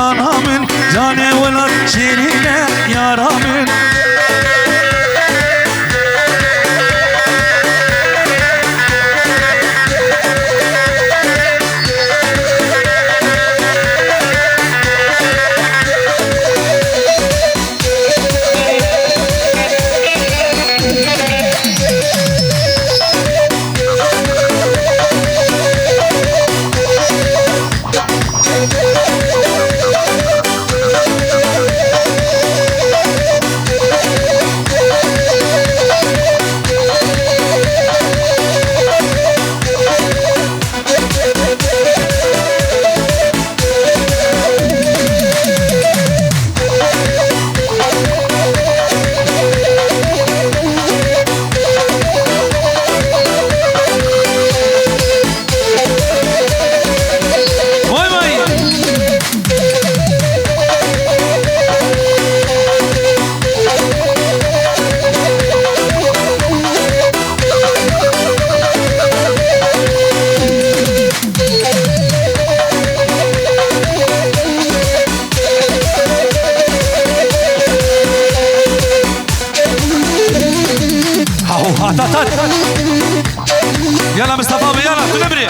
canamın cane olar şirine yaramın. هات يلا مصطفى يلا تنبري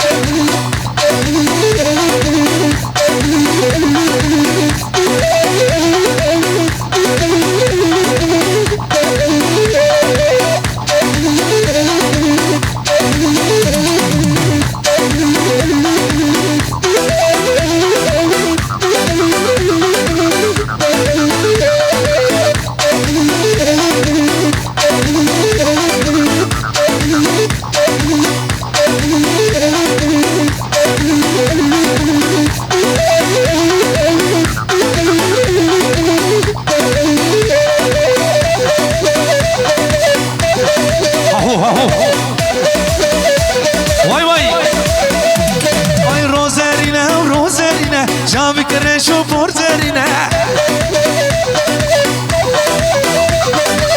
شو بورزرينا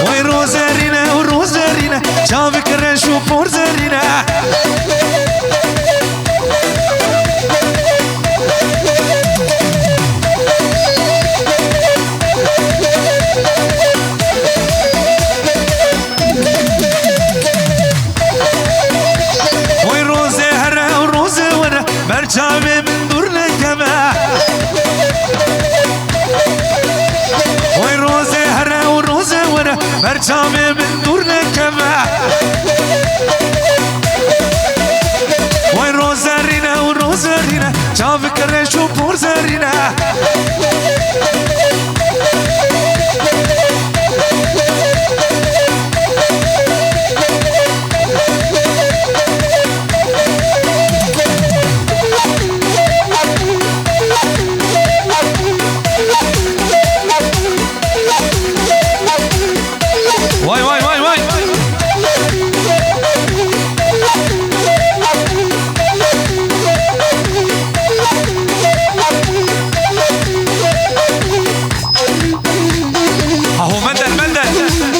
وي روزرينا وروزرينا شافك شو بورزرينا وي روزي هرا وروزي ورا برجامي من دورنا كما برجامي من دورنا كما وين روزارينا وروزارينا شافك الريش وبورزارينا واي واي واي واي اهو مندل مندل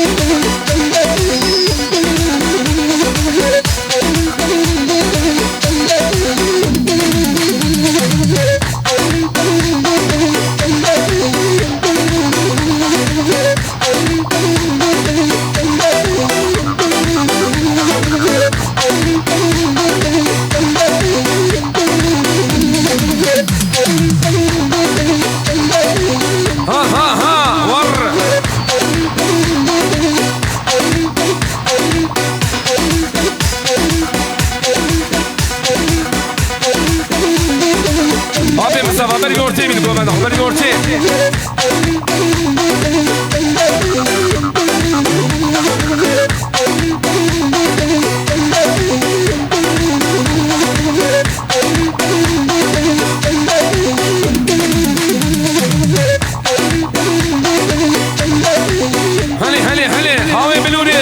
بري ortaya bir komandan بري ortaya هلي هلي هلي هاوي بلوري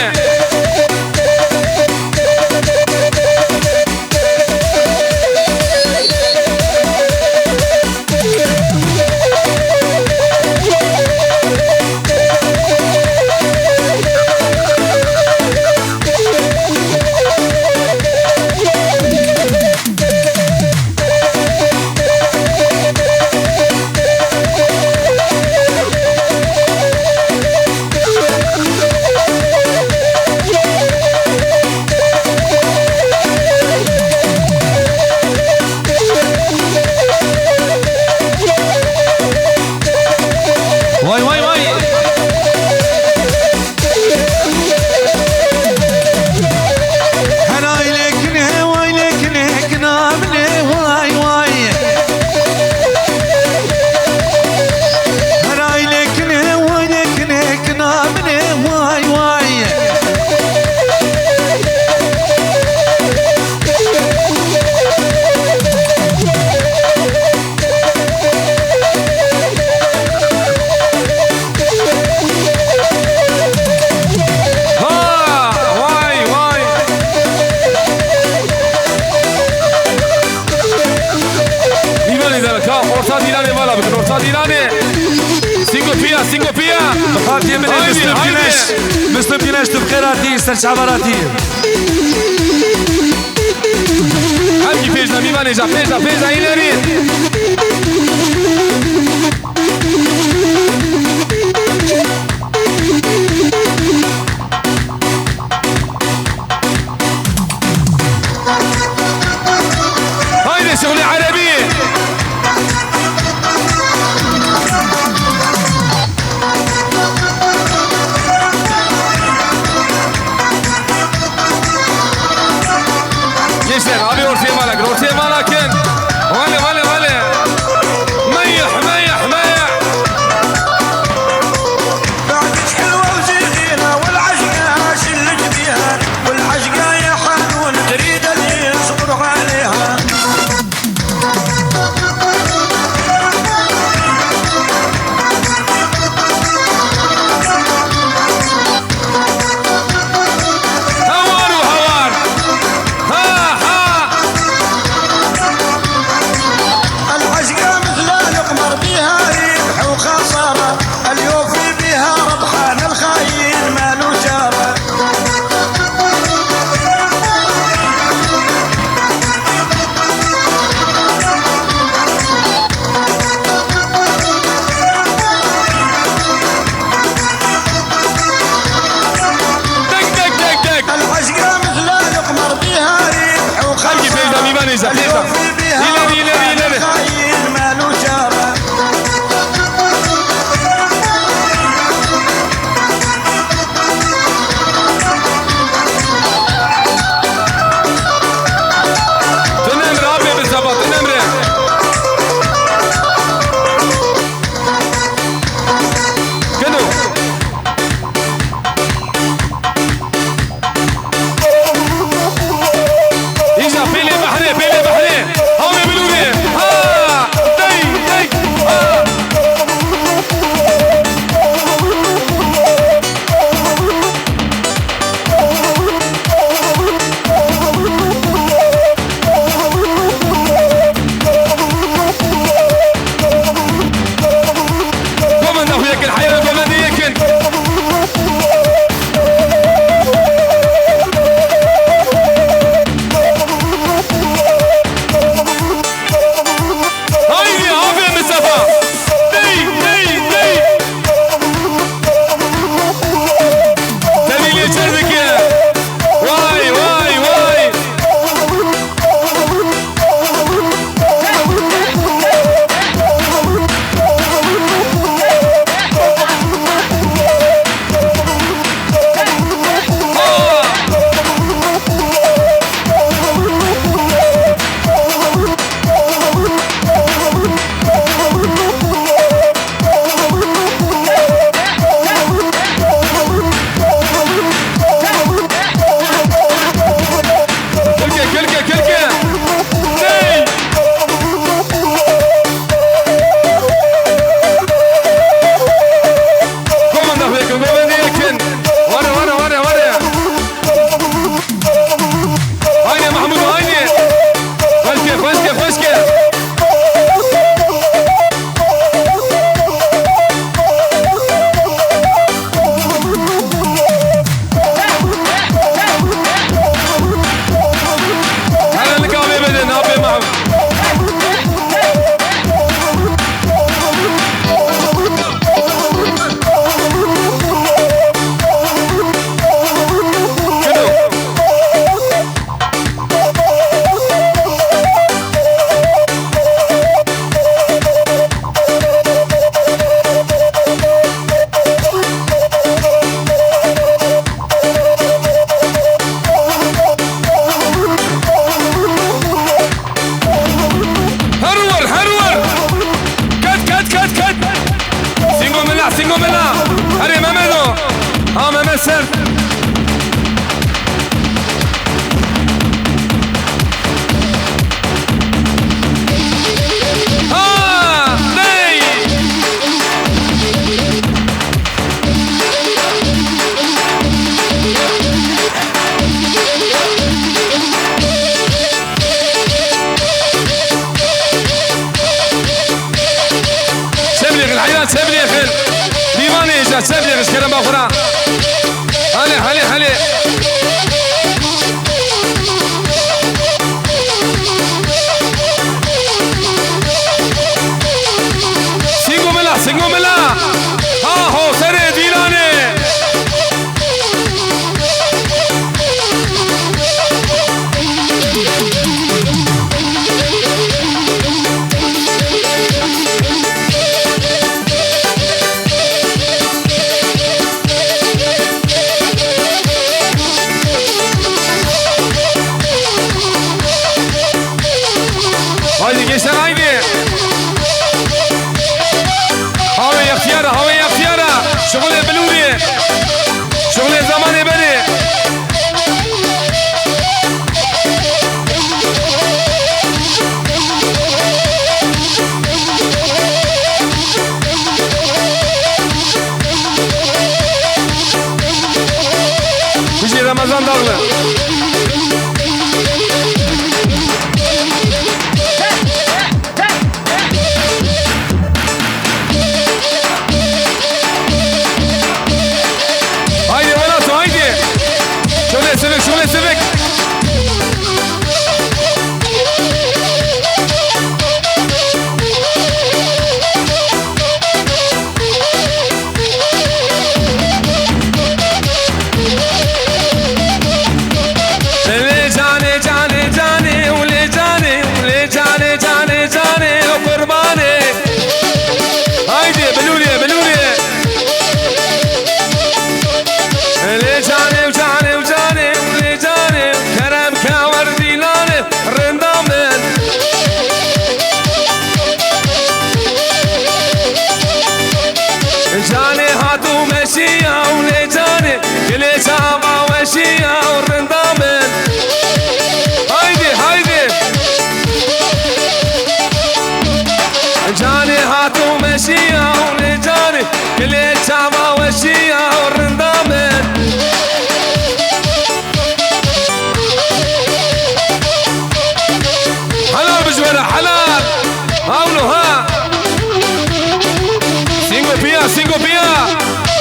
سينكوبيا بخاطي من مسلم كيناش تبخيراتي سرش عباراتي هاي فيجنا ميماني جا فيجنا إلارين هاي شغل عربي يشتغل أبي أورتي مالك ولا ميح بعدك حلوة وزينة والعشقة شلك بيها والعشقة يا حنون تريد اللي يصبر عليها هوار العشقة مثل القمر بيها ربح وخسارة اليوفي بها ربحان الخاين مالو جارة دق العشقة مثل القمر بيها ربح وخسارة اليوفي بها ربحان الخاين مالو جارة تنمر أبي بالزبط تنمر كنو إيجا بيلي بحري هم يبلوني دي قومنا وياك الحياة قومنا ياكن هاي عافية مسافة دي تبي لي شربك واي كلكة دي قومنا وياك ياكن ورا هاي يا محمود هاي فشكة هلا لك أبي بدن أبي محمود كنو هرور كت سينغو ملا هري مامدو ماما سيرف سيبني يا اخي نجا سبلي غش كلام باخرا هلي سينغو ملا ها هو سري ديلاني هايدي gençler haydi هاوي اختيارا شغل بلوري شغل زمان بني بيجي رمضان داغله شغل سبك Cinco pia,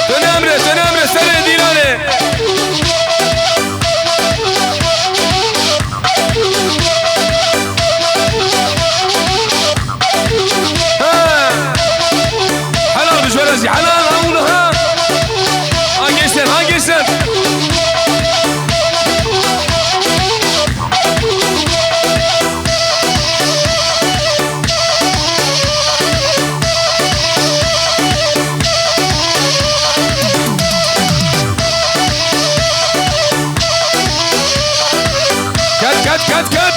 tenamre, sale dilane. Halal bişveresi, halal avlu ha. Hangisin? Kat.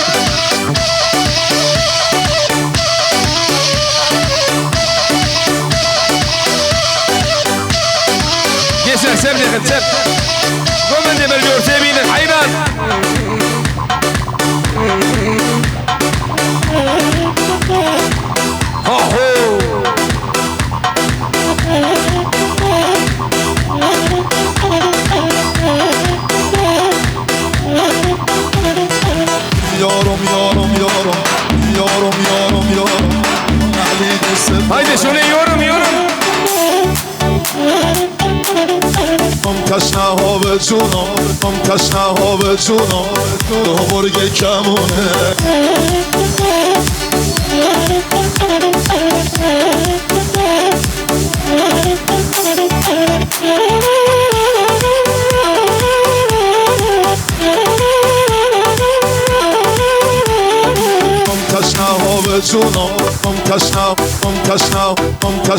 Gençler sebne seb. Gomen de bergör sebine hayran. Haydi şunu yorum. تشنه ها به جونا دو برگ کمونه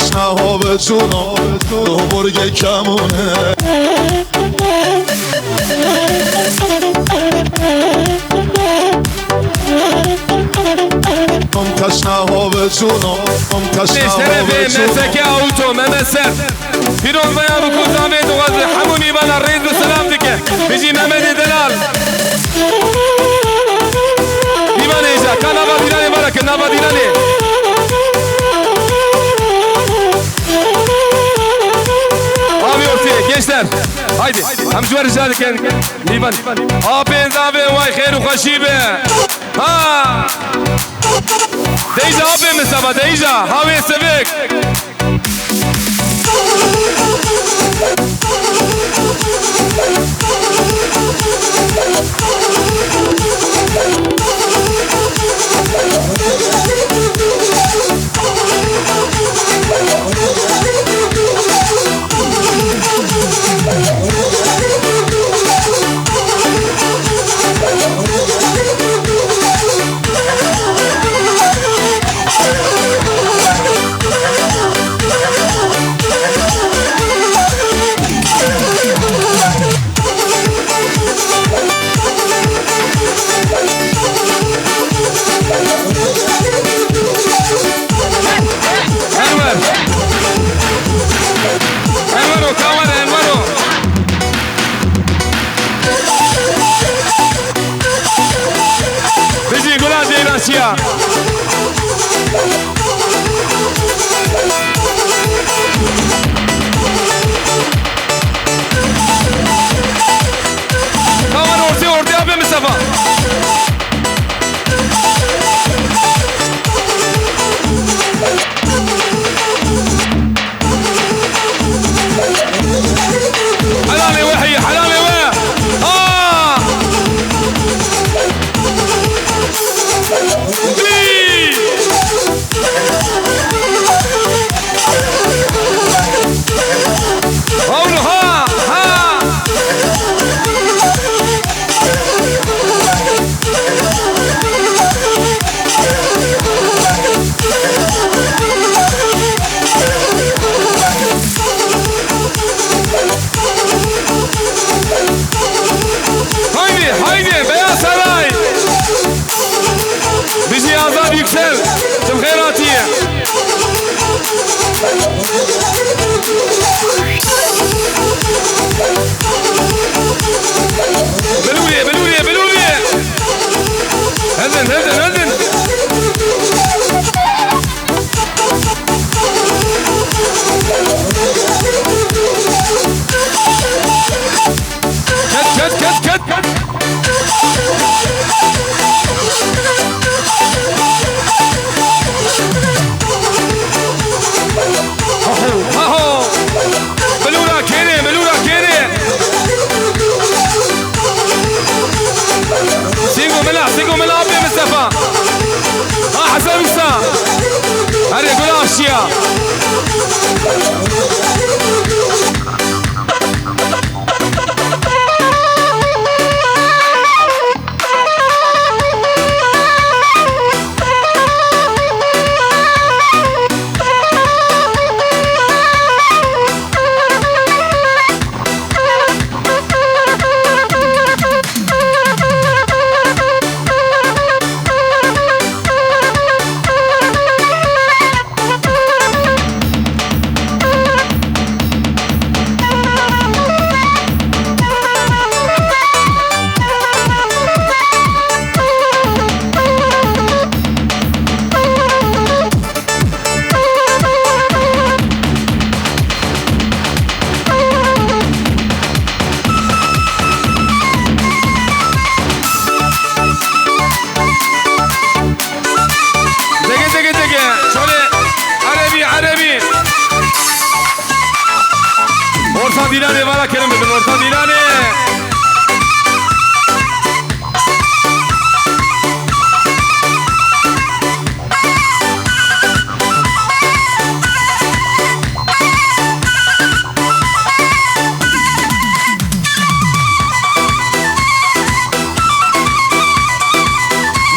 تشنه ها به جونا دو برگ کمونه تشنه ها به جونا تشنه ها به جونا مسکه اوتو ممسر پیرون بیا بکو زامه دوغاز همونی بنا رید و سلام دیگه بجی محمد دلال دیوان ایجا که نبا دیلانی برکه نبا دیلانی abi ortaya gençler haydi hamcıvar rica ederken divan abin zabe vay khairu khashibe ha deyza abin mesela deyza havi sevek بلولي بلولي بلولي هزن هزن هزن كت كت كت كت هاهو بلولا كيري بلولا كيري سيقو ملا أبي مصطفى حسن موسى هري قول أشياء ديلاني ولا كلمة بالورطة ديلاني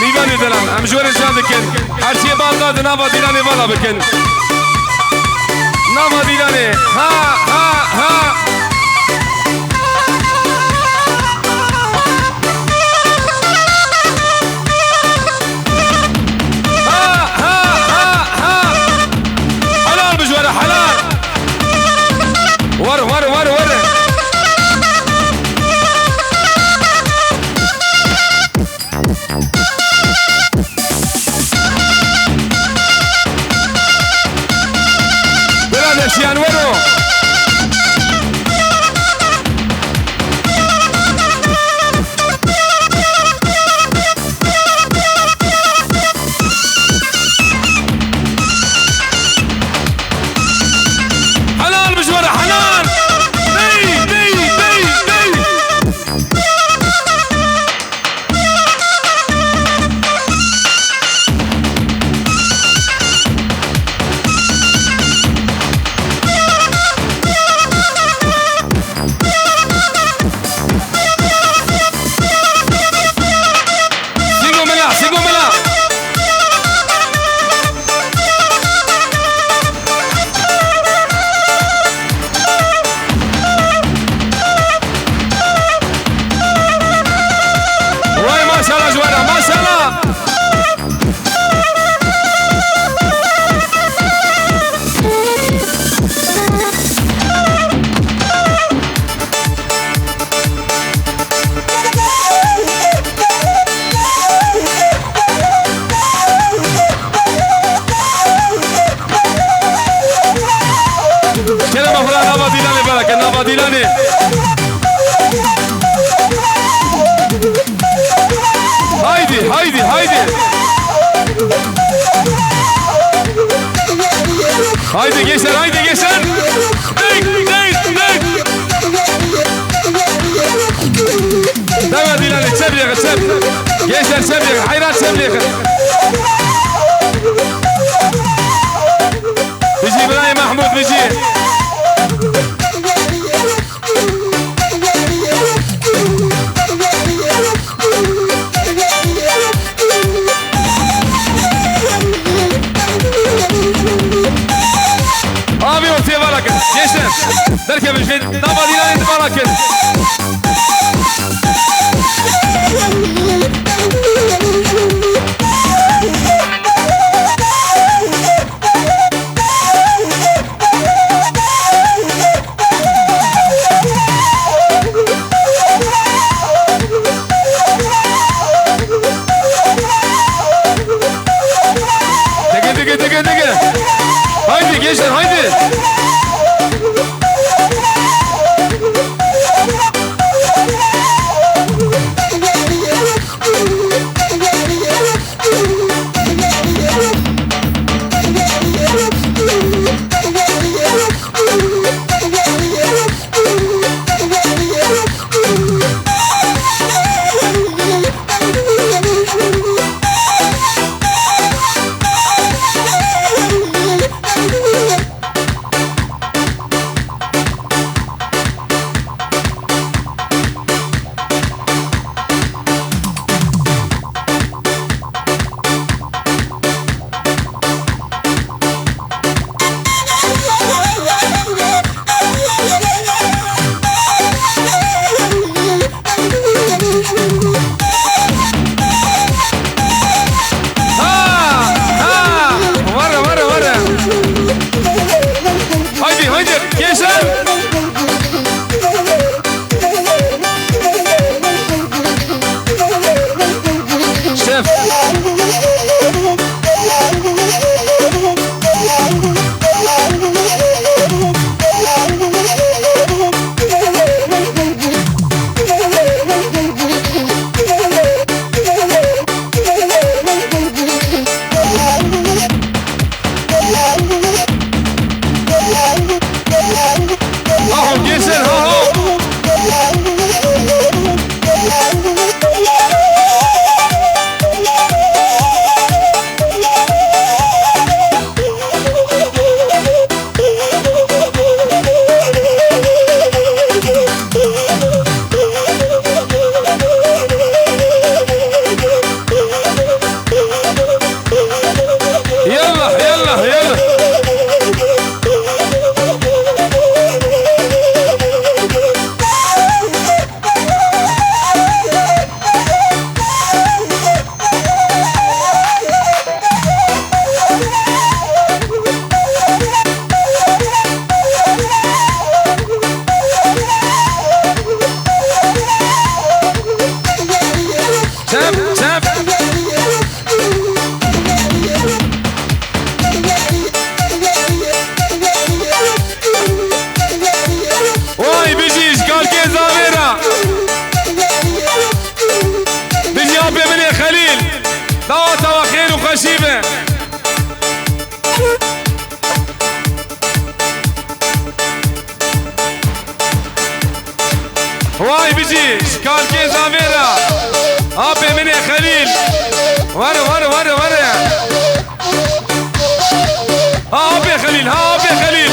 ميباني دلان ام جوري جان دكن هر شي بالغاد نافا ديلاني ولا بكن نافا ديلاني ها ها ها ديلاني هايدي هايدي هايدي هايدي جيشن هايدي جيشن ديك ديك ديك دوا ديلاني تسبليغ تسبليغ جيشن تسبليغ حيرات تسبليغ بيجي بلاي محمود بيجي ابي وفي بركه جيشن تركب الجد دابا ديالي بركه haydi gençler. Şef. Aho gençler aho. يلا يلا يلا تاب تاب واي بيجي اشكال كيف زافيرا بيجي ابي مني خليل دعوة وخير وخشيبة واي بيجي اشكال كيف زافيرا ابي مني خليل ورا ورا ورا ورا ها ابي خليل ها ابي خليل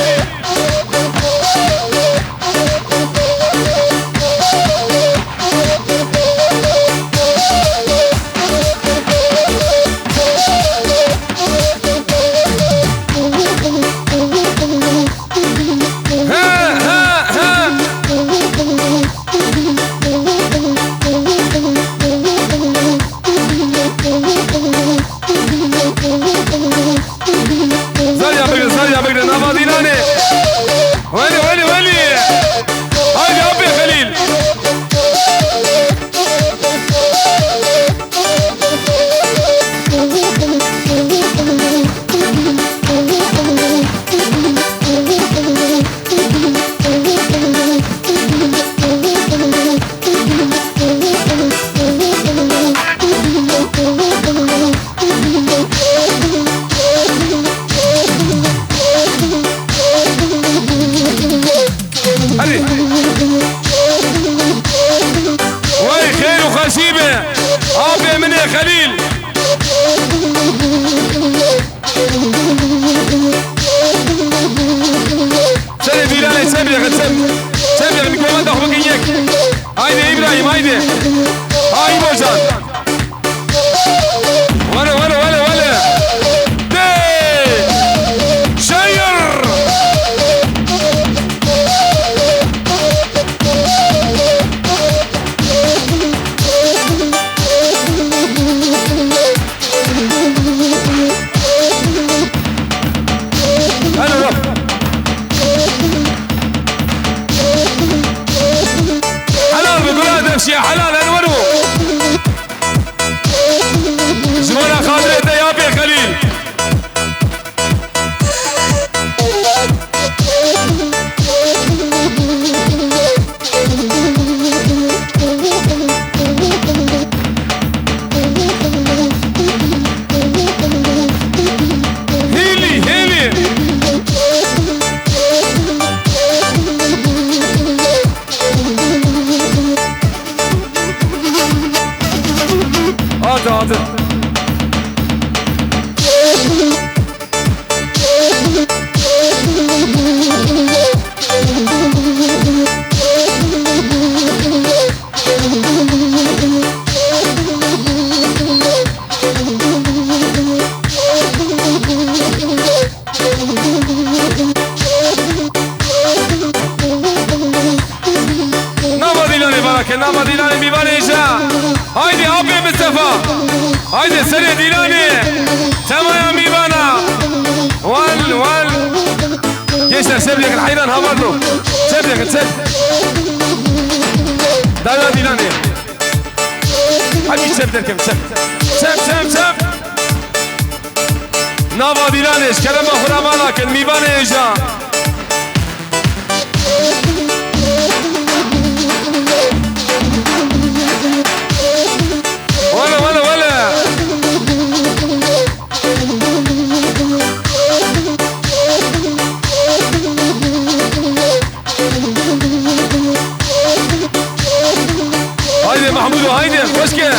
زريا بقدر نافذي لاني ويلي هاي ابي خليل وي خير وخشيبة ابي مني خليل سنة بيلاني سامي يا خد سامي يا الميكروفون ده حبك اياك هايدي ابراهيم هايدي هاي موجان ولا شير حلال بقول شيء حلال انورو زمانه خاطرته يا ابي خليل هيلي حاضر نام ديلاني ميباني جا هايدي ابي مصطفى هايدي سري ديلاني تمام يا ميبانا وال gençler sevdiğin hayran havarlo. Sevdiğin sev. Dayan Dilani. Hadi sevdiğin sev. Nava Dilani. Şkerem ahurama lakin mivane eja. ولا هايدي محمود هايدي خوشكي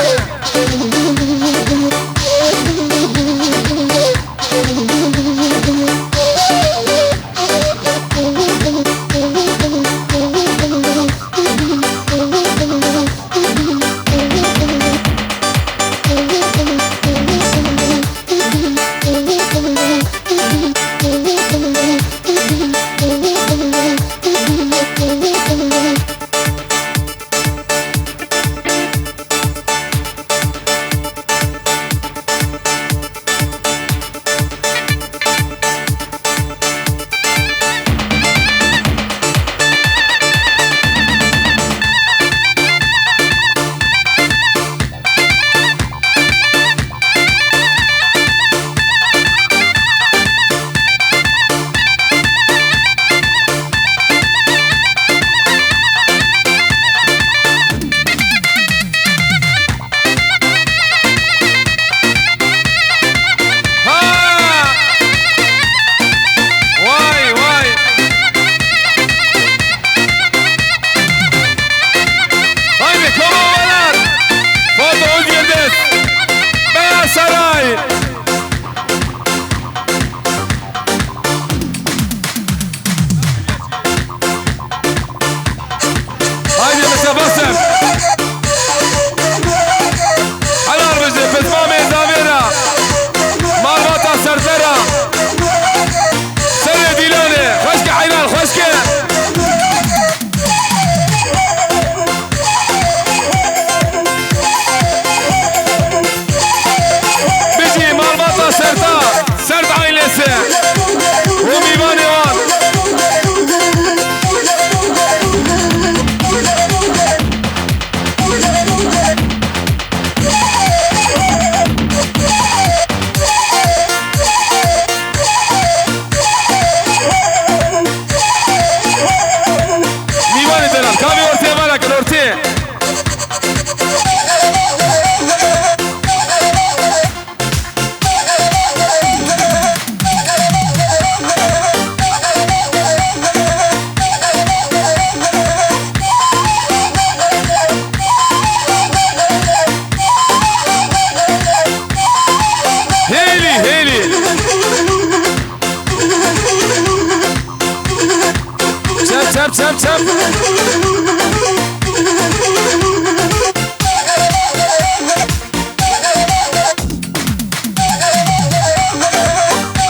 Çap.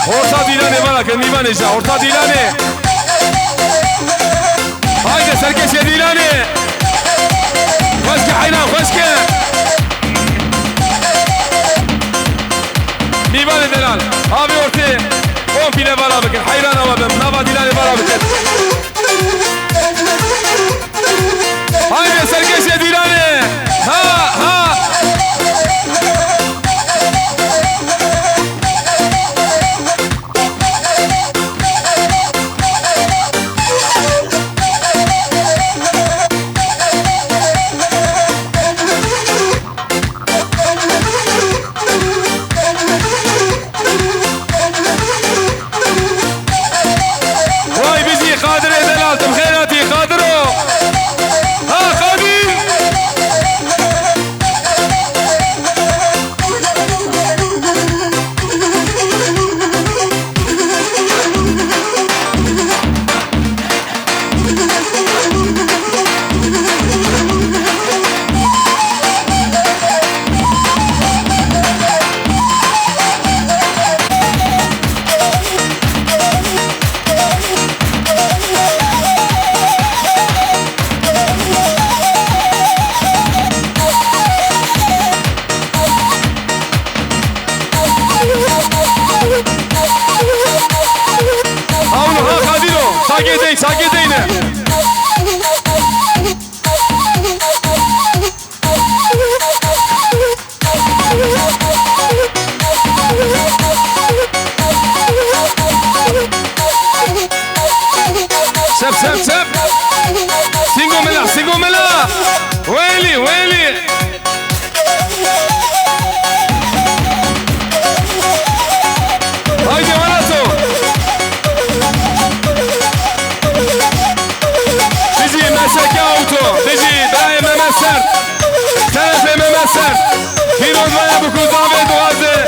Orta Dilani bana kendime neyse. Orta Dilani. Haydi Serkeşe Dilani. Hoşke hayran hoşke. Mivane Delal. Abi ortaya. 10 pile bana bakın. Hayran avadım. Nava Dilani bana bakın. Haydi Serkeşe Dilani. Ha. ساكت هنا سب سب سب سينجو ملا ويلي هايدي وراتو تجي مسك اوتو تجي دايم ممسر ثلاثة ممسر فيروز ويا بكو دافيد وغازي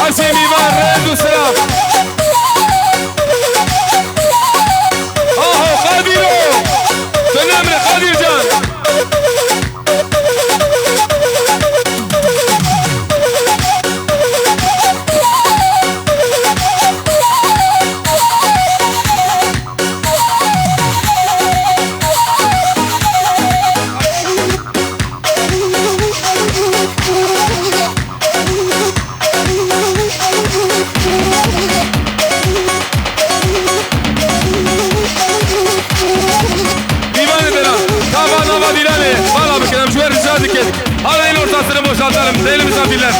حسين ايمان ريد وسلام قادرو تنمر قادر جان Hala en ortasını boşaltalım. Değerli misafirler.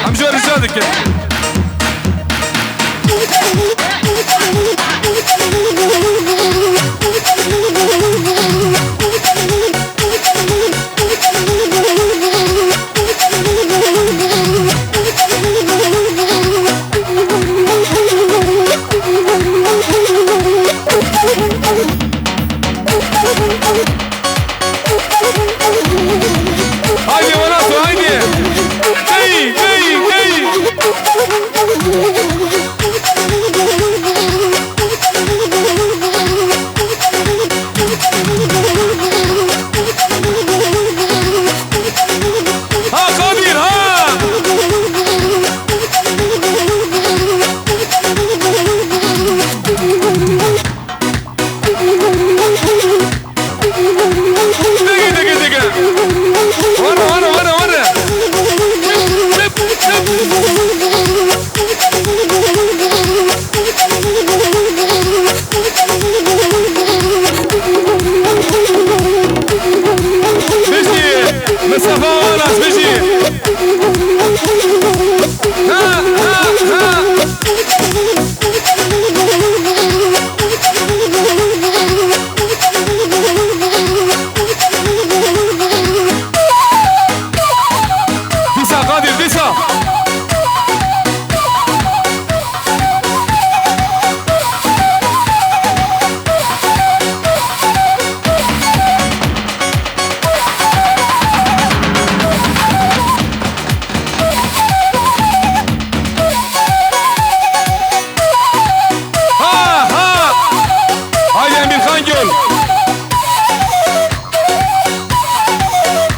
I'm sure it's other kid.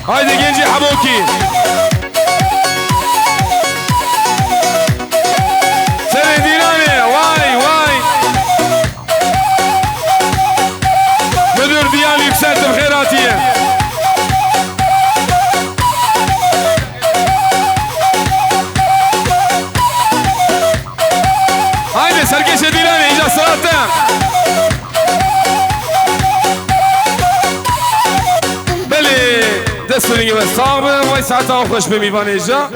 هايدي جنجي حبوكي سنة ديناني واي مدير ديالي يكسرت بخيراتية هايدي سرقيشة ديناني إجا صلاة دست بدین که به صاحب وای ساعت خوش به میوان اینجا